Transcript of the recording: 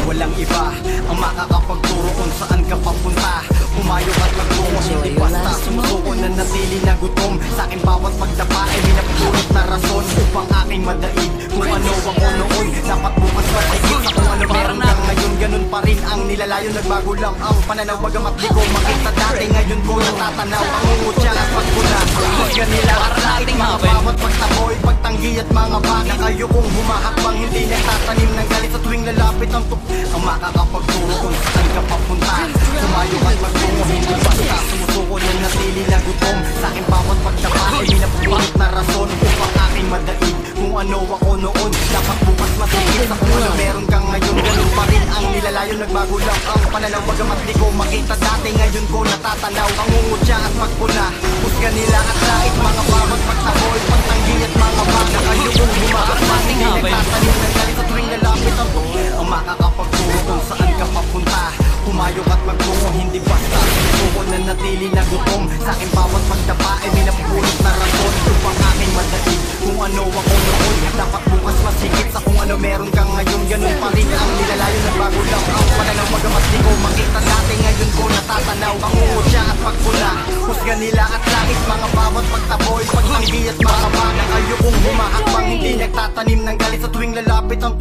walang iba ang makakapagturo kung saan ka papunta. Pumayo at magtungo, hindi basta sumusuko na natili na gutom. Sa akin bawat pagdapa ay minapulot na rason upang aking madaig kung ano ako noon. Dapat bukas matigil sa kung ano meron kang ngayon. Ganun pa rin ang nilalayo, nagbago lang ang pananaw. Bagamat di ko makita dati, ngayon ko natatanaw ang umutya at pagpuna. Husga nila at nating mga bawat pagtaboy, pagtanggi at mga baka. Kayo kong humahakbang, hindi nagtatanim ng galit sa tuwing lalapit ang ang makakapagturo kung saan ka papunta. Tumayo at magtungo, hindi basta sumusuko na natili na gutom. Sa akin bawat pagdapa ay minapulot na rason upang aking madaig kung ano ako noon. Dapat bukas matigil sa kung ano meron kang ngayon. Ganun pa rin ang nilalayo, nagbago lang ang pananaw. Bagamat di ko makita dati, ngayon ko natatanaw ang umutya at pagpuna. Husga nila at lait mga bawat pagtaboy, pagtanggi at mga baka. Kayo kong humahakbang, hindi nagtatanim ng galit sa tuwing lalapit ang makakapagturo kung saan ka papunta. Pumayo at magtungo, hindi basta sumusuko na natili na gutom. Sa akin bawat pagdapa ay minapulot na rason upang aking madaig kung ano ako noon. Dapat bukas masigit sa kung ano meron kang ngayon. Ganun pa rin ang nilalayo, nagbago lang ang pananaw. Bagamat di ko makita dati, ngayon ko natatanaw ang umutya at pagpuna. Husga nila at langit mga bawat pagtaboy, pagtanggi at mga baka. Kayo kong humahakbang, hindi nagtatanim ng galit sa tuwing lalapit ang